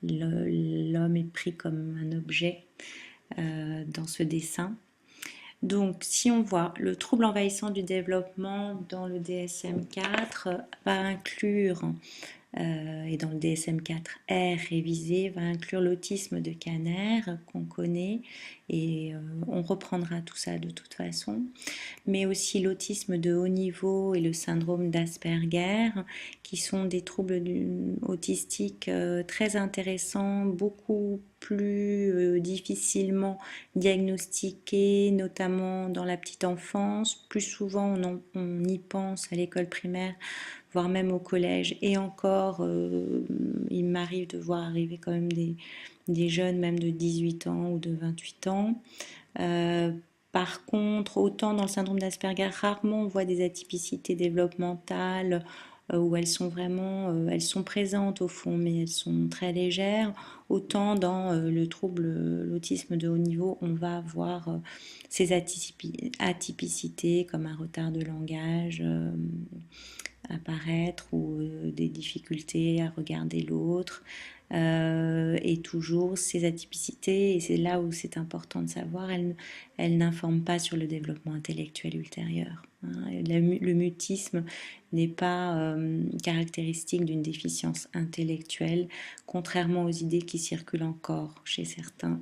l'homme est pris comme un objet dans ce dessin. Donc, si on voit le trouble envahissant du développement dans le DSM-4 va inclure, et dans le DSM-4R révisé, va inclure l'autisme de Kanner qu'on connaît, et on reprendra tout ça de toute façon, mais aussi l'autisme de haut niveau et le syndrome d'Asperger, qui sont des troubles autistiques très intéressants, beaucoup plus difficilement diagnostiqués, notamment dans la petite enfance. Plus souvent, on y pense à l'école primaire, voire même au collège. Et encore, il m'arrive de voir arriver quand même des jeunes, même de 18 ans ou de 28 ans. Par contre, autant dans le syndrome d'Asperger, rarement on voit des atypicités développementales où elles sont vraiment, elles sont présentes au fond, mais elles sont très légères. Autant dans le trouble, l'autisme de haut niveau, on va avoir ces atypicités comme un retard de langage apparaître ou des difficultés à regarder l'autre. Et toujours ces atypicités, et c'est là où c'est important de savoir, elles n'informent pas sur le développement intellectuel ultérieur. Le mutisme n'est pas caractéristique d'une déficience intellectuelle, contrairement aux idées qui circulent encore chez certains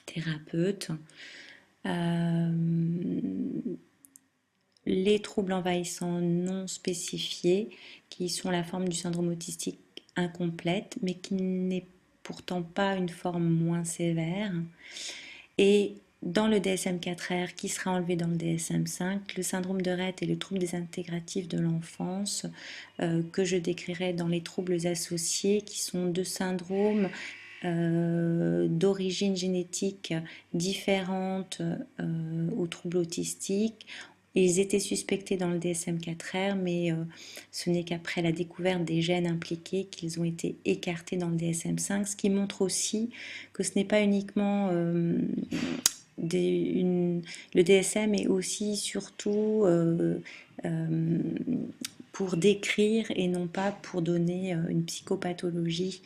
thérapeutes. Les troubles envahissants non spécifiés, qui sont la forme du syndrome autistique incomplète, mais qui n'est pourtant pas une forme moins sévère. Et dans le DSM-4R, qui sera enlevé dans le DSM-5, le syndrome de Rett et le trouble désintégratif de l'enfance, que je décrirai dans les troubles associés, qui sont deux syndromes d'origine génétique différente aux troubles autistiques. Ils étaient suspectés dans le DSM-4R, mais ce n'est qu'après la découverte des gènes impliqués qu'ils ont été écartés dans le DSM-5, ce qui montre aussi que ce n'est pas uniquement le DSM est aussi surtout pour décrire et non pas pour donner une psychopathologie,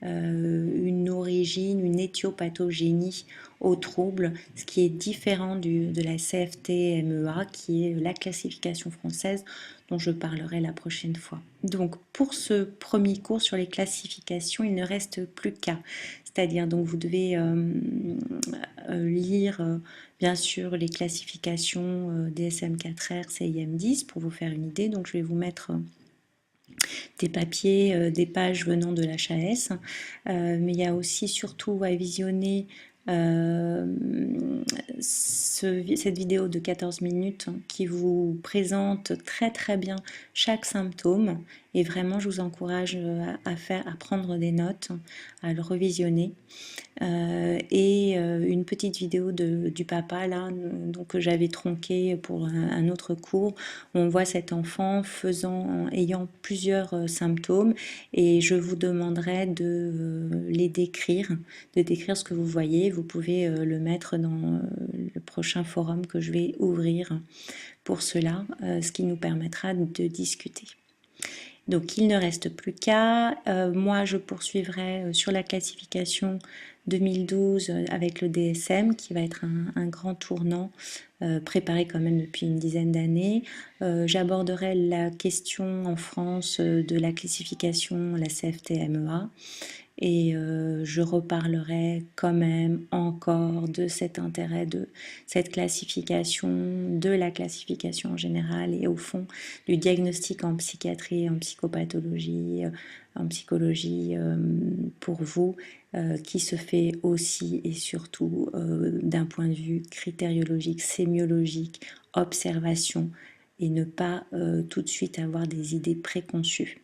une origine, une éthiopathogénie au trouble, ce qui est différent de la CFT-MEA, qui est la classification française dont je parlerai la prochaine fois. Donc pour ce premier cours sur les classifications, il ne reste plus qu'à, c'est-à-dire donc vous devez lire bien sûr les classifications DSM-4R, CIM-10 pour vous faire une idée. Donc je vais vous mettre des papiers, des pages venant de l'HAS, mais il y a aussi surtout à visionner cette vidéo de 14 minutes qui vous présente très très bien chaque symptôme, et vraiment je vous encourage à prendre des notes, à le revisionner, et une petite vidéo du papa là, donc que j'avais tronqué pour un autre cours, où on voit cet enfant ayant plusieurs symptômes, et je vous demanderai de les décrire, de décrire ce que vous voyez. Vous pouvez le mettre dans le prochain forum que je vais ouvrir pour cela, ce qui nous permettra de discuter. Donc il ne reste plus qu'à, moi je poursuivrai sur la classification 2012 avec le DSM, qui va être un grand tournant préparé quand même depuis une dizaine d'années. J'aborderai la question en France de la classification, la CFT-MEA, et je reparlerai quand même encore de cet intérêt de cette classification, de la classification en général, et au fond du diagnostic en psychiatrie, en psychopathologie, en psychologie pour vous, qui se fait aussi et surtout d'un point de vue critériologique, sémiologique, observation, et ne pas tout de suite avoir des idées préconçues.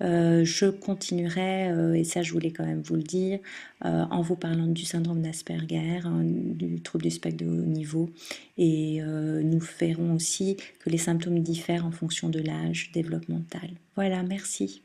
Je continuerai, et ça je voulais quand même vous le dire, en vous parlant du syndrome d'Asperger, du trouble du spectre de haut niveau, et nous verrons aussi que les symptômes diffèrent en fonction de l'âge développemental. Voilà, merci.